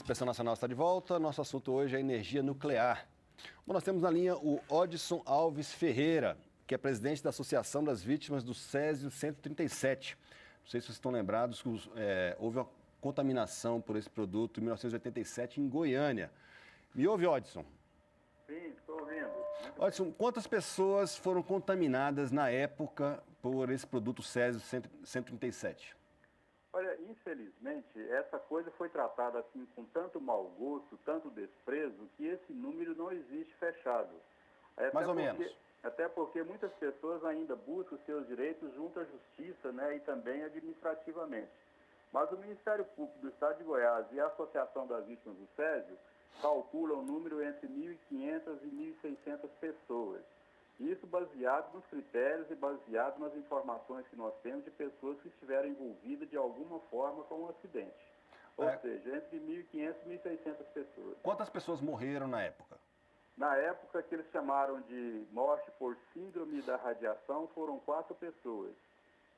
Inspeção Nacional está de volta. Nosso assunto hoje é energia nuclear. Bom, nós temos na linha o Odson Alves Ferreira, que é presidente da Associação das Vítimas do Césio 137. Não sei se vocês estão lembrados que houve uma contaminação por esse produto em 1987 em Goiânia. Me ouve, Odson? Sim, estou ouvindo. Odson, quantas pessoas foram contaminadas na época por esse produto Césio 137? Olha, infelizmente, essa coisa foi tratada assim com tanto mau gosto, tanto desprezo, que esse número não existe fechado. Mais ou menos. Até porque muitas pessoas ainda buscam seus direitos junto à justiça, né, e também administrativamente. Mas o Ministério Público do Estado de Goiás e a Associação das Vítimas do Césio calculam um número entre 1.500 e 1.600 pessoas. Isso baseado nos critérios e baseado nas informações que nós temos de pessoas que estiveram envolvidas de alguma forma com o acidente. Ou seja, entre 1.500 e 1.600 pessoas. Quantas pessoas morreram na época? Na época que eles chamaram de morte por síndrome da radiação, foram 4 pessoas.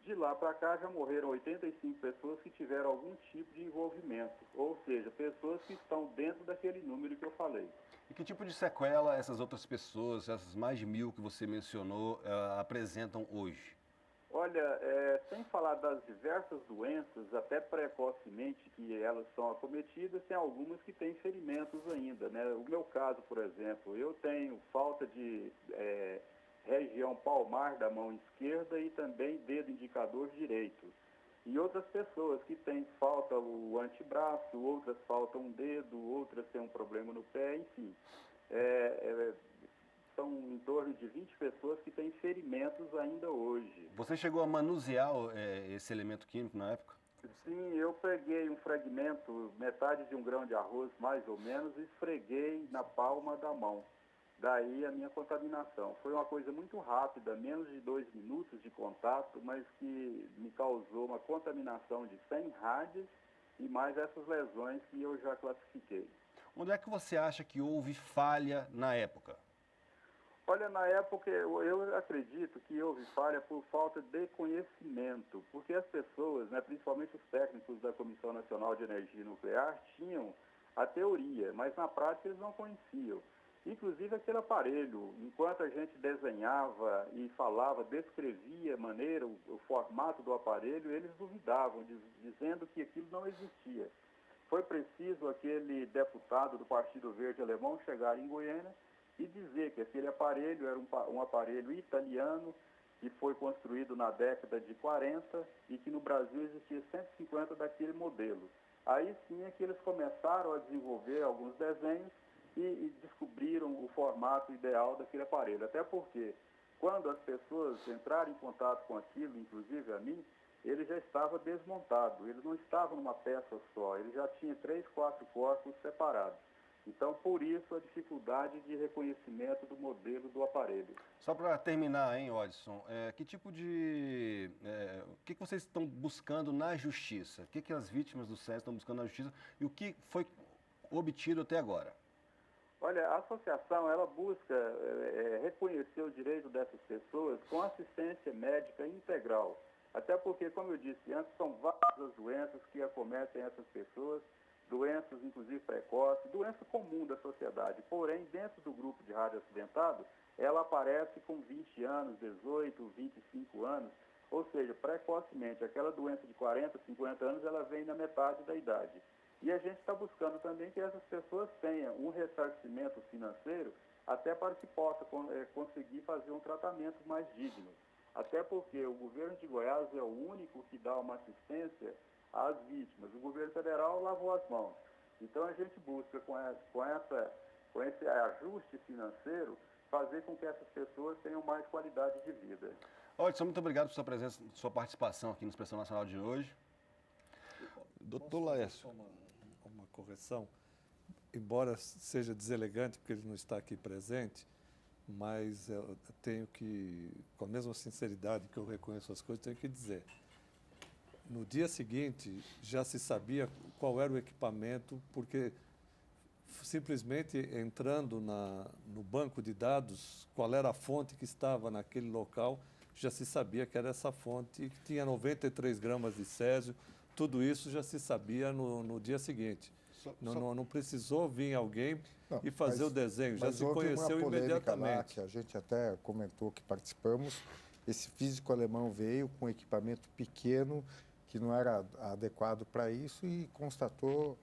De lá para cá já morreram 85 pessoas que tiveram algum tipo de envolvimento, ou seja, pessoas que estão dentro daquele número que eu falei. E que tipo de sequela essas outras pessoas, essas mais de 1.000 que você mencionou, apresentam hoje? Olha, sem falar das diversas doenças, até precocemente que elas são acometidas, tem algumas que têm ferimentos ainda, né? O meu caso, por exemplo, eu tenho falta de região palmar da mão esquerda e também dedo indicador direito. E outras pessoas que têm falta o antebraço, outras faltam um dedo, outras têm um problema no pé, enfim. São em torno de 20 pessoas que têm ferimentos ainda hoje. Você chegou a manusear esse elemento químico na época? Sim, eu peguei um fragmento, metade de um grão de arroz mais ou menos, e esfreguei na palma da mão. Daí a minha contaminação. Foi uma coisa muito rápida, menos de 2 minutos de contato, mas que me causou uma contaminação de 100 rádios e mais essas lesões que eu já classifiquei. Onde é que você acha que houve falha na época? Olha, na época eu acredito que houve falha por falta de conhecimento, porque as pessoas, né, principalmente os técnicos da Comissão Nacional de Energia Nuclear, tinham a teoria, mas na prática eles não conheciam. Inclusive aquele aparelho, enquanto a gente desenhava e falava, descrevia a maneira, o formato do aparelho, eles duvidavam, dizendo que aquilo não existia. Foi preciso aquele deputado do Partido Verde Alemão chegar em Goiânia e dizer que aquele aparelho era um aparelho italiano que foi construído na década de 40 e que no Brasil existia 150 daquele modelo. Aí sim é que eles começaram a desenvolver alguns desenhos e descobriram o formato ideal daquele aparelho. Até porque, quando as pessoas entraram em contato com aquilo, inclusive a mim, ele já estava desmontado, ele não estava numa peça só, ele já tinha 3, 4 corpos separados. Então, por isso, a dificuldade de reconhecimento do modelo do aparelho. Só para terminar, hein, Odson, que tipo de... o que vocês estão buscando na justiça? O que as vítimas do Césio estão buscando na justiça e o que foi obtido até agora? Olha, a associação, ela busca reconhecer o direito dessas pessoas com assistência médica integral. Até porque, como eu disse antes, são várias doenças que acometem essas pessoas, doenças inclusive precoces, doença comum da sociedade. Porém, dentro do grupo de rádio acidentado, ela aparece com 20 anos, 18, 25 anos, ou seja, precocemente. Aquela doença de 40, 50 anos, ela vem na metade da idade. E a gente está buscando também que essas pessoas tenham um ressarcimento financeiro até para que possa conseguir fazer um tratamento mais digno. Até porque o governo de Goiás é o único que dá uma assistência às vítimas. O governo federal lavou as mãos. Então a gente busca com esse ajuste financeiro fazer com que essas pessoas tenham mais qualidade de vida. Odson, muito obrigado por sua presença, sua participação aqui no Inspeção Nacional de hoje. Doutor Laércio, uma correção, embora seja deselegante porque ele não está aqui presente, mas eu tenho que, com a mesma sinceridade que eu reconheço as coisas, tenho que dizer, no dia seguinte já se sabia qual era o equipamento, porque simplesmente entrando no banco de dados, qual era a fonte que estava naquele local, já se sabia que era essa fonte, que tinha 93 gramas de césio. Tudo isso já se sabia no dia seguinte. Não precisou vir alguém e fazer o desenho, já se houve conheceu uma polêmica lá, imediatamente. que a gente até comentou que participamos. Esse físico alemão veio com um equipamento pequeno que não era adequado para isso e constatou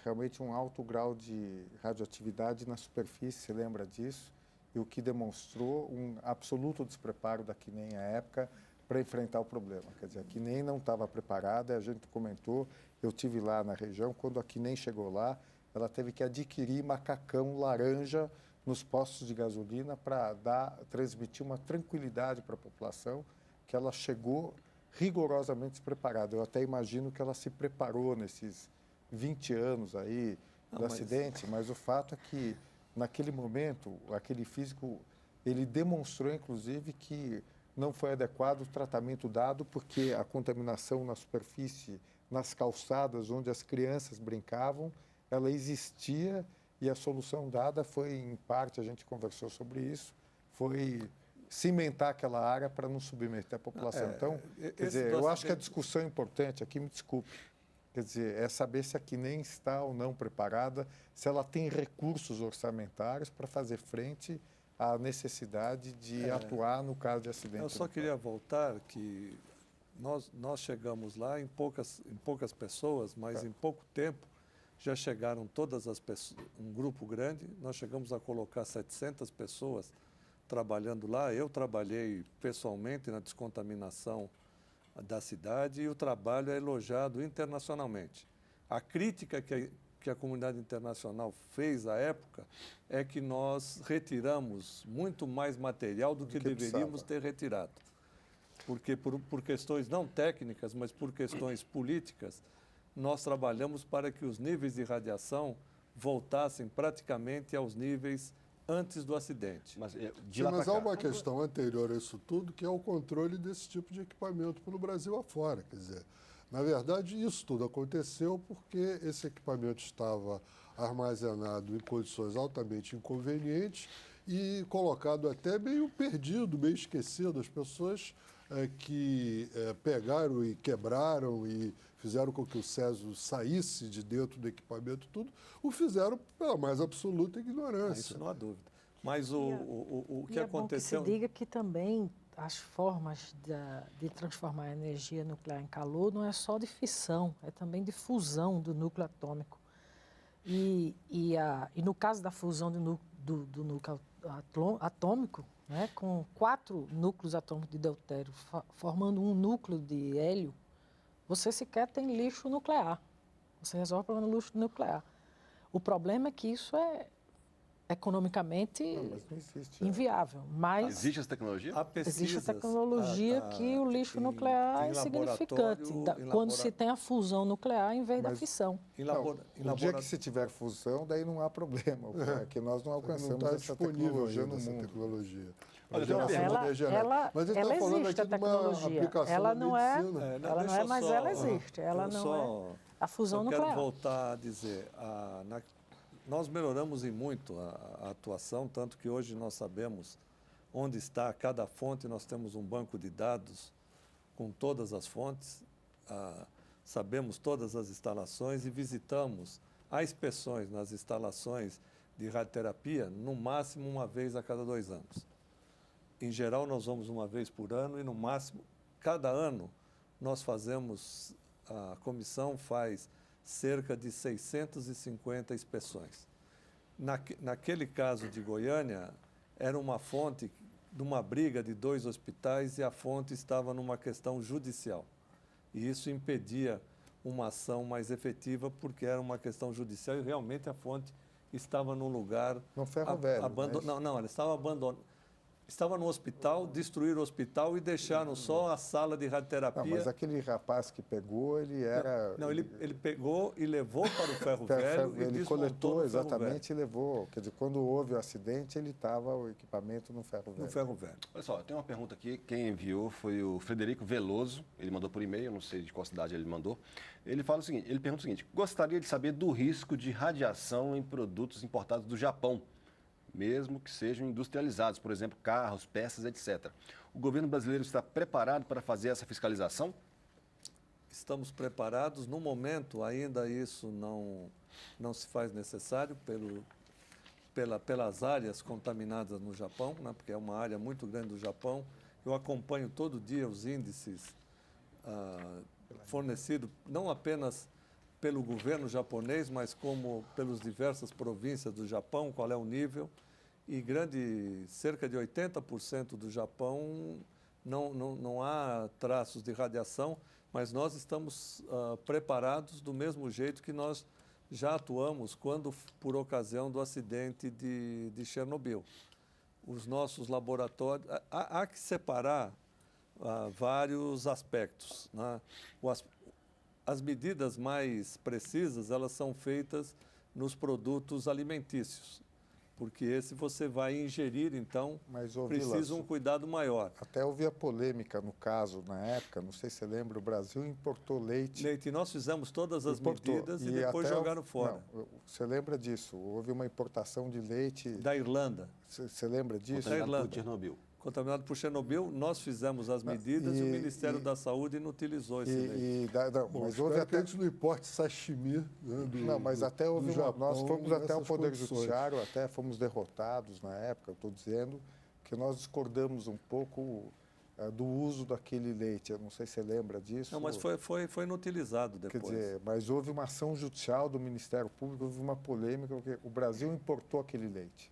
realmente um alto grau de radioatividade na superfície, se lembra disso? E o que demonstrou um absoluto despreparo da CNEM à época para enfrentar o problema. Quer dizer, a CNEM não estava preparada, a gente comentou, eu tive lá na região, quando a CNEM chegou lá, ela teve que adquirir macacão laranja nos postos de gasolina para transmitir uma tranquilidade para a população, que ela chegou rigorosamente despreparada. Eu até imagino que ela se preparou nesses 20 anos aí do acidente, mas o fato é que, naquele momento, aquele físico, ele demonstrou, inclusive, que não foi adequado o tratamento dado, porque a contaminação na superfície, nas calçadas onde as crianças brincavam, ela existia e a solução dada foi, em parte, a gente conversou sobre isso, foi cimentar aquela área para não submeter a população. Então, quer dizer, eu acho que a discussão importante aqui, me desculpe, quer dizer, é saber se a CNEM está ou não preparada, se ela tem recursos orçamentários para fazer frente à necessidade de atuar no caso de acidente. Eu só queria voltar que nós chegamos lá em poucas pessoas, mas em pouco tempo já chegaram todas as pessoas, um grupo grande, nós chegamos a colocar 700 pessoas trabalhando lá. Eu trabalhei pessoalmente na descontaminação da cidade e o trabalho é elogiado internacionalmente. A crítica que a comunidade internacional fez à época é que nós retiramos muito mais material do que deveríamos ter retirado. Porque por questões não técnicas, mas por questões políticas, nós trabalhamos para que os níveis de radiação voltassem praticamente aos níveis antes do acidente. Mas há uma questão anterior a isso tudo, que é o controle desse tipo de equipamento pelo Brasil afora. Quer dizer, na verdade, isso tudo aconteceu porque esse equipamento estava armazenado em condições altamente inconvenientes e colocado até meio perdido, meio esquecido. As pessoas que pegaram e quebraram e fizeram com que o Césio saísse de dentro do equipamento tudo, o fizeram pela mais absoluta ignorância. Isso não há dúvida. Mas o que aconteceu... É bom que se diga que também as formas de transformar a energia nuclear em calor não é só de fissão, é também de fusão do núcleo atômico. E no caso da fusão do núcleo atômico, né, com 4 núcleos atômicos de deutério formando um núcleo de hélio, você sequer tem lixo nuclear. Você resolve o problema do lixo nuclear. O problema é que isso é economicamente inviável. Mas existe essa tecnologia? Existe a tecnologia que o lixo nuclear é insignificante, quando se tem a fusão nuclear em vez da fissão. No dia que se tiver fusão, daí não há problema, porque nós não alcançamos essa tecnologia no mundo. Tecnologia. Ela existe, a tecnologia. Ela não é, mas ela existe. Ela não é a fusão nuclear. Eu quero voltar a dizer, nós melhoramos em muito a atuação, tanto que hoje nós sabemos onde está cada fonte, nós temos um banco de dados com todas as fontes, sabemos todas as instalações e visitamos as inspeções nas instalações de radioterapia no máximo uma vez a cada 2 anos. Em geral, nós vamos uma vez por ano e, no máximo, cada ano, nós fazemos, a comissão faz cerca de 650 inspeções. Naquele caso de Goiânia, era uma fonte de uma briga de 2 hospitais e a fonte estava numa questão judicial. E isso impedia uma ação mais efetiva porque era uma questão judicial e realmente a fonte estava num lugar... No ferro velho. Não, ela estava abandonada. Estava no hospital, destruíram o hospital e deixaram só a sala de radioterapia. Não, mas aquele rapaz que pegou, ele era... Não, ele pegou e levou para o ferro velho e ele coletou exatamente e levou. Quer dizer, quando houve o acidente, ele estava o equipamento no ferro velho. No ferro velho. Olha só, tem uma pergunta aqui, quem enviou foi o Frederico Veloso, ele mandou por e-mail, não sei de qual cidade ele mandou. Ele pergunta o seguinte, gostaria de saber do risco de radiação em produtos importados do Japão, mesmo que sejam industrializados, por exemplo, carros, peças, etc. O governo brasileiro está preparado para fazer essa fiscalização? Estamos preparados. No momento, ainda isso não se faz necessário pelas áreas contaminadas no Japão, né, porque é uma área muito grande do Japão. Eu acompanho todo dia os índices fornecidos, não apenas pelo governo japonês, mas como pelas diversas províncias do Japão, qual é o nível. E cerca de 80% do Japão não há traços de radiação, mas nós estamos preparados do mesmo jeito que nós já atuamos por ocasião do acidente de Chernobyl. Os nossos laboratórios... Há que separar vários aspectos, né? As medidas mais precisas, elas são feitas nos produtos alimentícios, porque esse você vai ingerir, então precisa um cuidado maior. Até houve a polêmica no caso, na época, não sei se você lembra, o Brasil importou leite. E nós fizemos todas as medidas e depois jogaram fora. Não, você lembra disso? Houve uma importação de leite... Da Irlanda. Você lembra disso? Da Irlanda. Por Chernobyl. Contaminado por Chernobyl, nós fizemos as medidas e o Ministério da Saúde inutilizou esse leite. Mas houve até... que a gente não importe sashimi, né, não, mas até houve nós fomos até o Poder condições. Judiciário, até fomos derrotados na época, estou dizendo, que nós discordamos um pouco do uso daquele leite. Eu não sei se você lembra disso. Não, mas foi inutilizado depois. Quer dizer, mas houve uma ação judicial do Ministério Público, houve uma polêmica, porque o Brasil importou aquele leite.